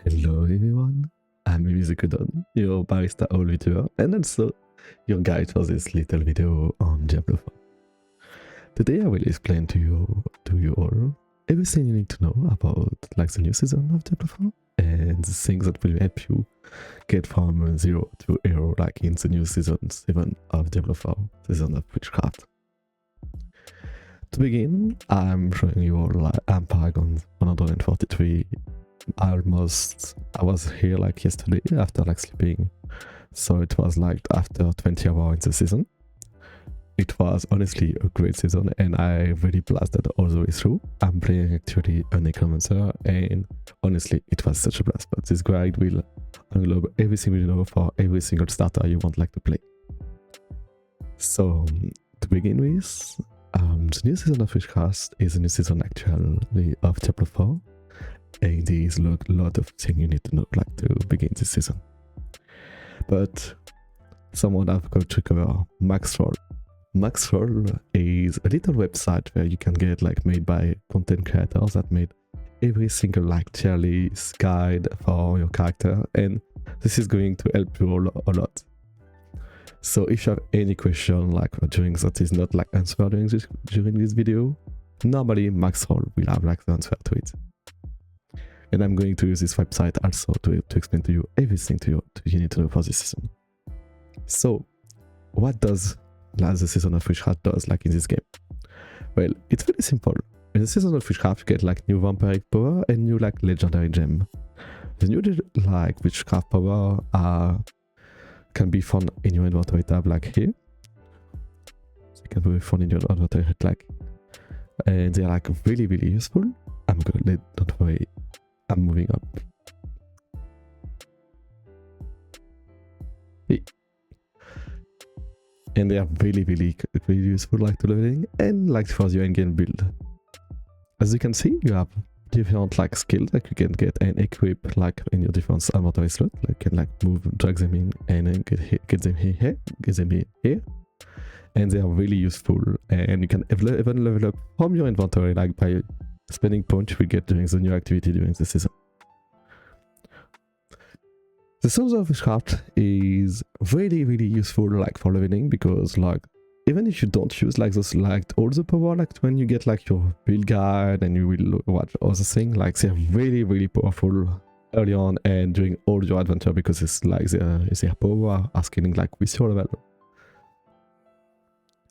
Hello everyone, I'm Mimizuku Dawn, your Barista all Vtuber, and also your guide for this little video on Diablo4. Today I will explain to you all everything you need to know about the new season of Diablo4 and the things that will help you get from 0 to hero in the new season 7 of Diablo4, season of Witchcraft. To begin, I'm showing you all I'm Paragon 143. I was here yesterday after sleeping, so it was after 20 hours in the season. It was honestly a great season and I really blasted all the way through. I'm playing actually a Necromancer and honestly it was such a blast, but this guide will englobe everything you know for every single starter you want to play. So to begin with, the new season of Witchcraft is a new season actually of Diablo4. And there is a lot of things you need to know to begin this season. But someone I've got to cover, Maxroll. Maxroll is a little website where you can get made by content creators that made every single tier list guide for your character, and this is going to help you all a lot. So if you have any question during that is not answered during this video, normally Maxroll will have the answer to it. And I'm going to use this website also to explain to you everything you need to know for this season. So, what does the season of Witchcraft does in this game? Well, it's really simple. In the season of Witchcraft, you get new vampiric power and new legendary gem. The new Witchcraft power can be found in your inventory tab here. So you can be found in your inventory and they are really useful. I'm gonna don't worry. I'm moving up. And they are really useful to leveling and for your endgame build. As you can see, you have different skills that you can get and equip in your different inventory slot. You can move, drag them in and get them here, and they are really useful. And you can even level up from your inventory by spending points you will get during the new activity during the season. The Sons of Witchcraft is really useful for leveling because even if you don't use those all the power when you get your build guide and you will watch other things they're really powerful early on and during all your adventure because it's their power are scaling with your level.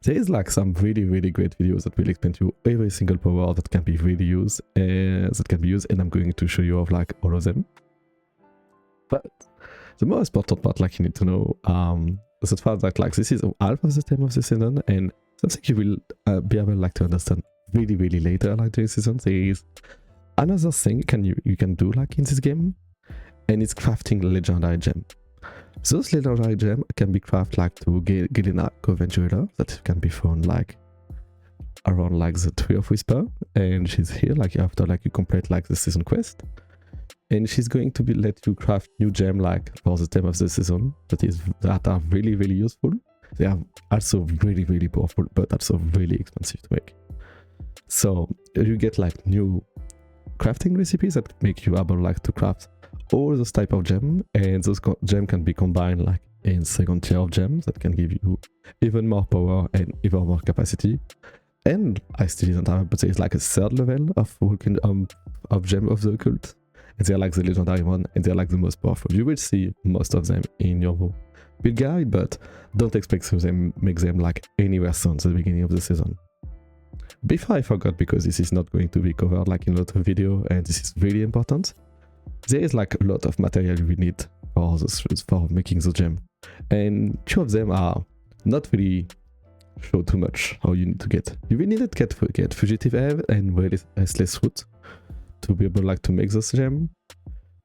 There is some really great videos that will explain to you every single power that can be really used, and I'm going to show you all of them. But the most important part you need to know is the fact that this is half of the time of the season and something you will be able to understand really later during the season. There is another thing you can do in this game, and it's crafting legendary gem. Those legendary gems can be crafted to Gelina Coventurer that can be found around the Tree of Whisper, and she's here after you complete the season quest, and she's going to let you craft new gem for the time of the season that are really useful. They are also really powerful, but also really expensive to make. So you get new crafting recipes that make you able to craft all those type of gem, and those gem can be combined in second tier of gems that can give you even more power and even more capacity. And I still didn't have, but there's a third level of gem of the occult, and they're the legendary one, and they're the most powerful. You will see most of them in your build guide, but don't expect to make them anywhere soon at the beginning of the season. Before I forgot, because this is not going to be covered in a lot of video, and this is really important, there is a lot of material we need for making the gem, and two of them are not really show too much how you need to get. You will need to get Fugitive Eve and Restless Root to be able to make this gem.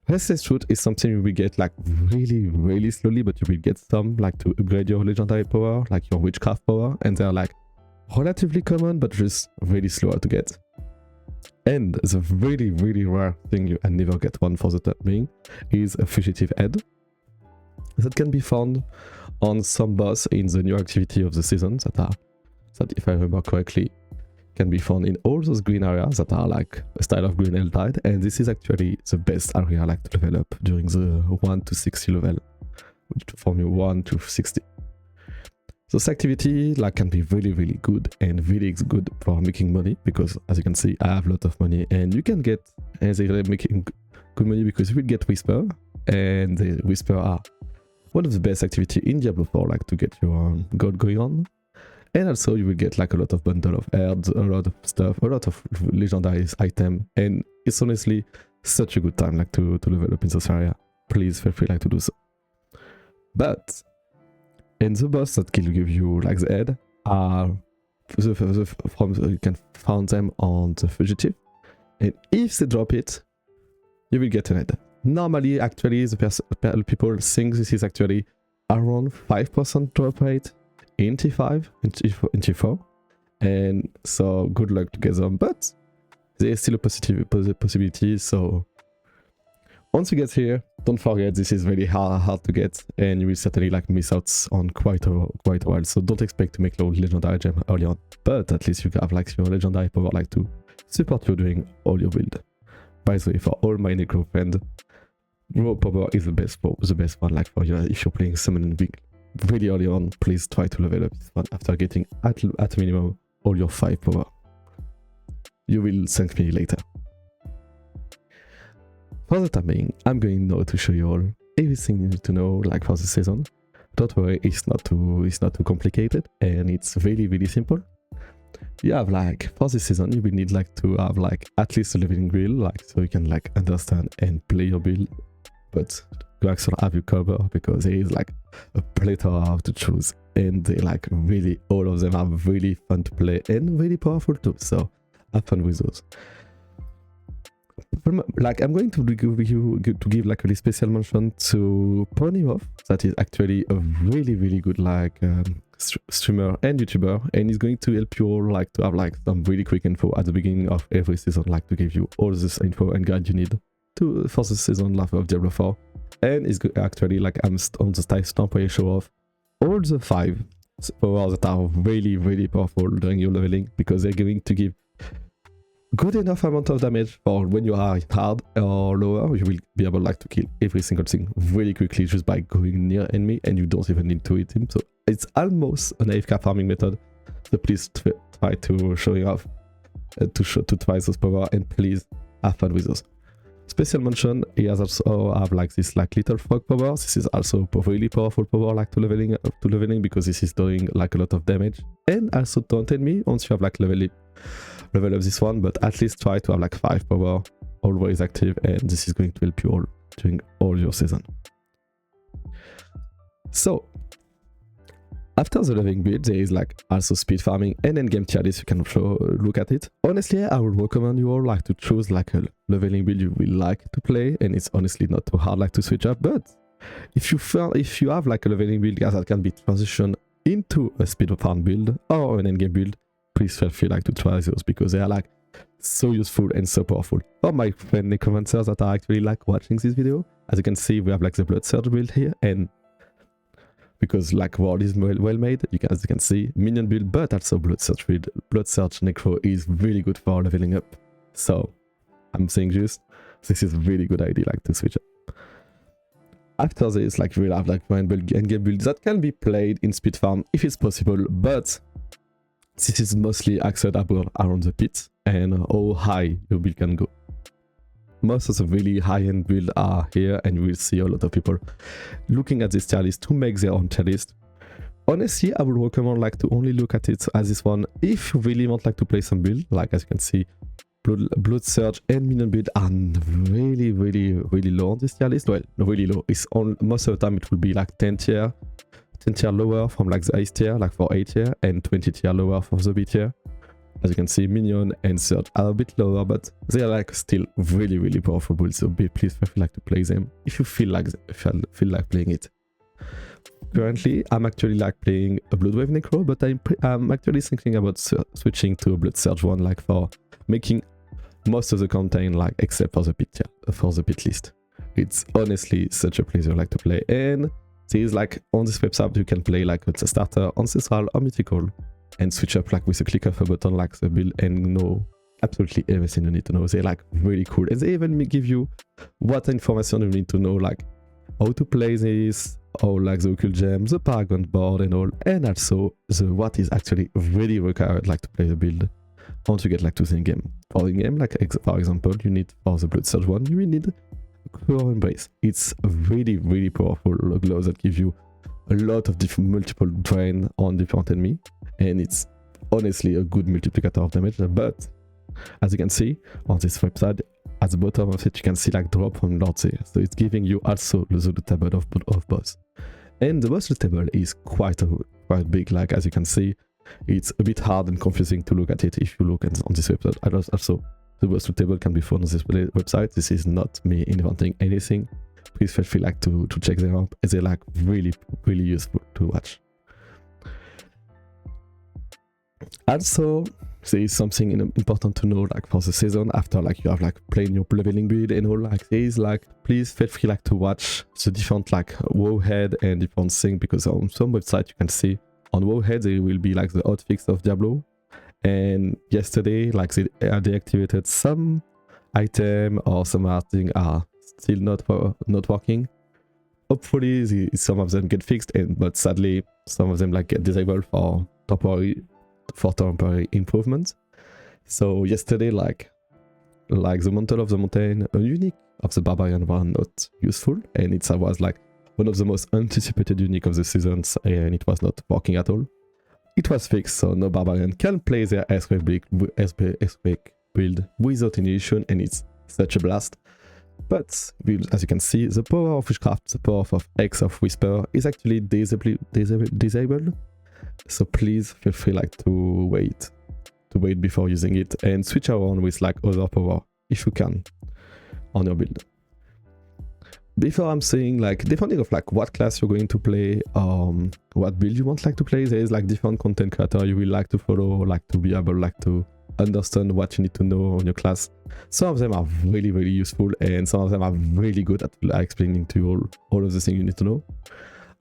Restless Root is something you will get really slowly, but you will get some to upgrade your legendary power, your witchcraft power, and they are relatively common but just really slower to get. And the really rare thing you can never get one for the time being is a Fugitive Head that can be found on some boss in the new activity of the season that if I remember correctly can be found in all those green areas that are like a style of green L-tide, and this is actually the best area like to level up during the 1 to 60 level, from your 1 to 60. This activity like can be really good and really good for making money, because as you can see I have a lot of money, and you can get, as they're making good money because you will get Whisper, and the Whisper are one of the best activity in Diablo 4 like to get your gold going on. And also you will get like a lot of bundle of herbs, a lot of stuff, a lot of legendary item, and it's honestly such a good time like to level up in this area. Please feel free like to do so. But and the boss that will give you like the head are you can find them on the fugitive, and if they drop it, you will get an head. Normally, actually, the people think this is actually around 5% drop rate in T5, in T4, and so good luck to get them. But there is still a possibility. So once you get here, don't forget this is really hard to get, and you will certainly like miss out on quite a while. So don't expect to make low legendary gem early on, but at least you have like your legendary power like to support you doing all your build. By the way, for all my necro friends, raw power is the best one like for you if you're playing summon big really early on. Please try to level up this one after getting at minimum all your 5 power. You will thank me later. For the time being, I'm going now to show you all everything you need to know like for the season. Don't worry, it's not too complicated, and it's really simple. You have like for this season you will need like to have like at least a leveling build, like so you can like understand and play your build, but you actually have your cover because there is like a plethora to choose, and they like really all of them are really fun to play and really powerful too, so have fun with those. Like I'm going to give like a really special mention to Ponymorph, that is actually a really good like streamer and YouTuber, and he's going to help you all like to have like some really quick info at the beginning of every season, like to give you all this info and guide you need to for the season life of Diablo 4. And it's actually like I'm on the style stamp where you show off all the 5 powers that are really powerful during your leveling, because they're going to give good enough amount of damage for when you are hard or lower. You will be able like to kill every single thing really quickly just by going near enemy, and you don't even need to hit him. So it's almost an AFK farming method. So please try to showing off to try those power, and please have fun with those. Special mention, he has also have like this like little frog power. This is also a really powerful power like to leveling because this is doing like a lot of damage. And also don't tell me once you have like level up this one, but at least try to have like 5 power always active, and this is going to help you all during all your season. So after the leveling build, there is like also speed farming and endgame tier list. You can look at it. Honestly, I would recommend you all like to choose like a leveling build you will like to play, and it's honestly not too hard like to switch up. But if you have like a leveling build that can be transitioned into a speed farm build or an endgame build, please feel free like to try those, because they are like so useful and so powerful. For my friendly commenters that are actually like watching this video, as you can see, we have like the Blood Surge build here, and because like world is well made, as you can see, minion build, but also Blood Surge build. Blood Surge Necro is really good for leveling up. So I'm saying this is a really good idea like to switch up. After this, like we'll have like endgame build that can be played in speed farm if it's possible, but this is mostly accessible around the pit and how high your build can go. Most of the really high-end builds are here, and you will see a lot of people looking at this tier list to make their own tier list. Honestly, I would recommend like to only look at it as this one if you really want like to play some build. Like as you can see, Blood Surge and minion build are really low on this tier list. Well, not really low. It's on most of the time it will be like 10 tier lower from like the Ice tier, like for A tier, and 20 tier lower for the B tier. As you can see, Minion and Surge are a bit lower, but they are like still really powerful builds. So please feel free like to play them if you feel like playing it. Currently, I'm actually like playing a Bloodwave Necro, but I'm actually thinking about switching to a Blood Surge one, like for making most of the content like except for the pit list. It's honestly such a pleasure like to play, and there is like on this website you can play like a starter, ancestral or mythical, and switch up like with a click of a button like the build and know absolutely everything you need to know. They're like really cool, and they even give you what information you need to know, like how to play this, or like the occult gem, the paragon board and all, and also the what is actually really required like to play the build once you get like to the game. For the game, like for example, you need for the blood surge one, you will need Core Embrace. It's a really powerful glove that gives you a lot of different multiple drain on different enemy, and it's honestly a good multiplicator of damage. But as you can see on this website, at the bottom of it you can see like drop from Lord Seer, so it's giving you also the loot table of boss, and the boss loot table is quite big. Like as you can see, it's a bit hard and confusing to look at it if you look on this website. Also the boss loot table can be found on this website. This is not me inventing anything. Please feel free like to check them out, as they're like really useful to watch. Also, there is something important to know like for the season after like you have like playing your leveling build and all, like there is like, please feel free like to watch the different like wowhead and different things, because on some website you can see on wowhead there will be like the hotfix of Diablo, and yesterday like they deactivated some item or some thing are still not working. Hopefully some of them get fixed, but sadly some of them like get disabled for temporary improvements. So yesterday like the mantle of the mountain, a unique of the barbarian were not useful, and it was like one of the most anticipated unique of the seasons, and it was not working at all. It was fixed, so no barbarian can play their earthquake build without any issue, and it's such a blast. But as you can see, the power of witchcraft, the power of X of whisper is actually disabled. So please feel free like to wait before using it, and switch around with like other power if you can on your build. Before I'm saying like depending of like what class you're going to play, what build you want like to play, there is like different content creator you will like to follow, like to be able like to understand what you need to know on your class. Some of them are really useful, and some of them are really good at like, explaining to you all of the things you need to know.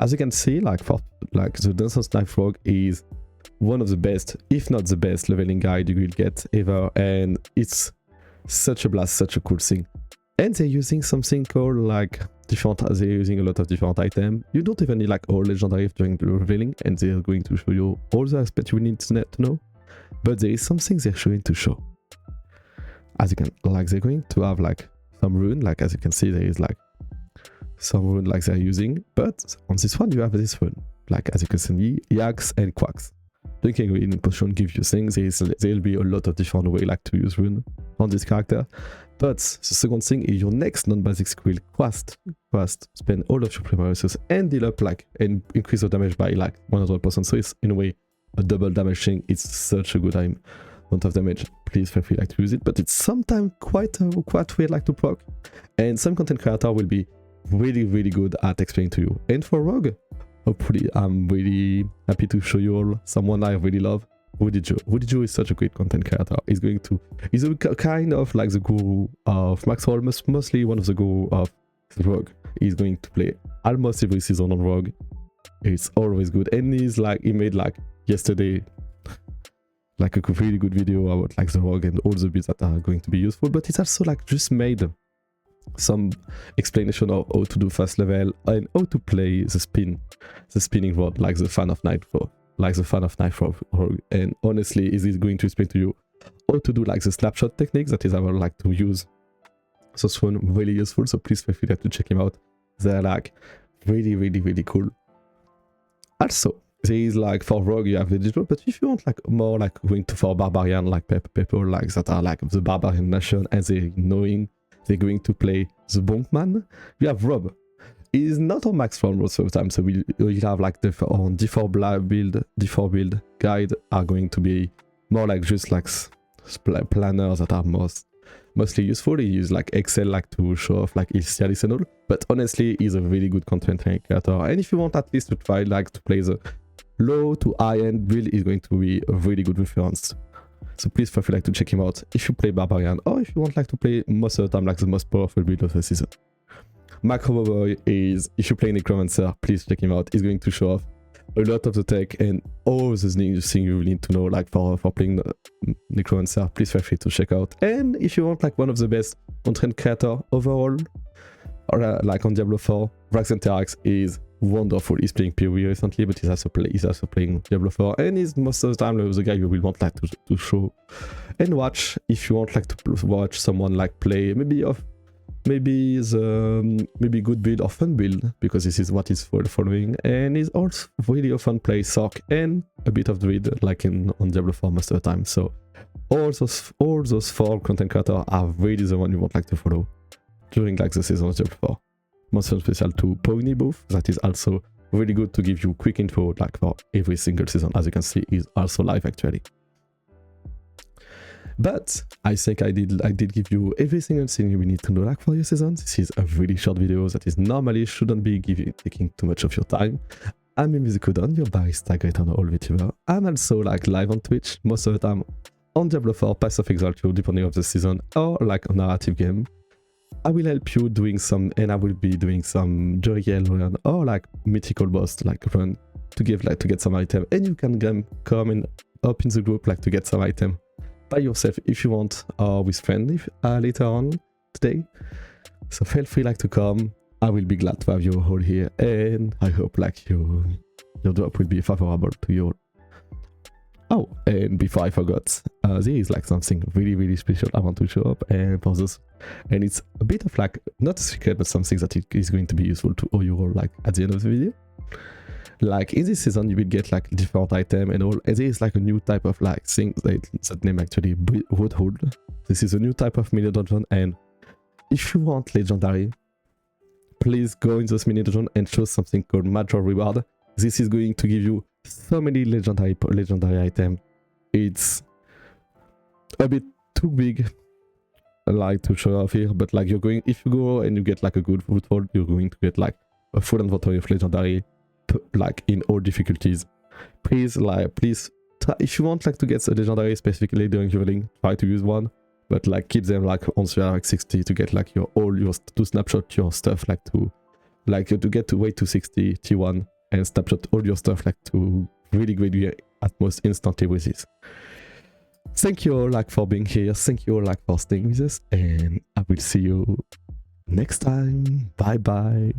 As you can see, like for like the Dungeons Knife Rogue is one of the best, if not the best, leveling guide you will get ever, and it's such a blast, such a cool thing. And they're using something called like they're using a lot of different items. You don't even need like all legendary during the revealing, and they're going to show you all the aspects you need to know. But there is something they're showing to show. As you can, like they're going to have like some rune, like as you can see there is like some rune like they're using, but on this one you have this rune, like as you can see, yaks and quacks. Drinking green potion gives you things. There'll be a lot of different way like to use rune on this character. But the second thing is your next non-basic skill, Quast. Spend all of your primary resources and deal up like and increase the damage by like 100%. So it's in a way a double damage thing. It's such a good amount of damage. Please feel free like to use it, but it's sometimes quite weird like to proc, and some content creator will be really good at explaining to you. And for Rogue, hopefully I'm really happy to show you all someone I really love, Woody is such a great content creator. He's a kind of like the guru of Maxwell, mostly one of the guru of Rogue. He's going to play almost every season on Rogue. It's always good, and he made like yesterday like a really good video about like the Rogue and all the bits that are going to be useful. But it's also like just made some explanation of how to do fast level and how to play the spinning rod, like the fan of night for Rogue. And honestly, is going to explain to you how to do like the slapshot techniques that is I would like to use. So it's one really useful, so please feel free to check him out. They're like really cool. Also, there is like for Rogue you have the digital, but if you want like more like going to for barbarian, like people like that are like the barbarian nation and they're going to play the Bonkman, you have Rob. He's not on max farm most of the time, so we'll have like the on D4 build guide are going to be more like just like planners that are mostly useful. He use like Excel like to show off like his Cialis and all, but honestly he's a really good content creator. And if you want at least to try like to play the low to high end build, is going to be a really good reference. So please feel free like to check him out if you play barbarian, or if you want like to play most of the time like the most powerful build of the season. Macro Boy is, if you play Necromancer, please check him out. He's going to show off a lot of the tech and all the things you need to know like for playing Necromancer, please feel free to check out. And if you want like one of the best content creator overall, or like on Diablo 4, Vraxenterax is wonderful. He's playing PoE recently, but he's also playing Diablo 4, and he's most of the time the guy you will want like to show and watch if you want like to watch someone like play maybe good build or fun build, because this is what he's following, and he's also really often play Sock and a bit of Druid like on Diablo 4 most of the time. So all those 4 content creators are really the one you want like to follow during like the season of Diablo 4. Most special to Pony Booth, that is also really good to give you quick info like for every single season. As you can see, is also live actually. But I think I did give you every single thing you need to know like for your season. This is a really short video that is normally shouldn't be taking too much of your time. I'm Mimizuku Dawn, your Barista Great on all Vtuber. I'm also like live on Twitch most of the time on Diablo 4, Path of Exile 2, depending on the season, or like a narrative game. I will help you doing some, and I will be doing some Joriel run or like mythical boss like run to get some item, and you can come and up in the group like to get some item by yourself if you want, or with friends later on today. So feel free like to come. I will be glad to have you all here, and I hope like your drop will be favorable to you all. Oh, and before I forgot, there is like something really special I want to show up, and for those, and it's a bit of like not a secret, but something that is going to be useful to all you all like at the end of the video. Like in this season, you will get like different item and all, and there is like a new type of like thing that name actually Hoot Hoot. This is a new type of mini dungeon, and if you want legendary, please go in this mini dungeon and choose something called Major Reward. This is going to give you so many legendary items. It's a bit too big like to show off here, but like if you go and you get like a good foothold, you're going to get like a full inventory of legendary like in all difficulties. Please try, if you want like to get a legendary specifically during leveling, try to use one, but like keep them like on like 60 to get like to snapshot your stuff like to get to way to 60 T1 and snapshot all your stuff like to really grade you at most instantly with this. Thank you all like for being here. Thank you all like for staying with us, and I will see you next time. Bye bye.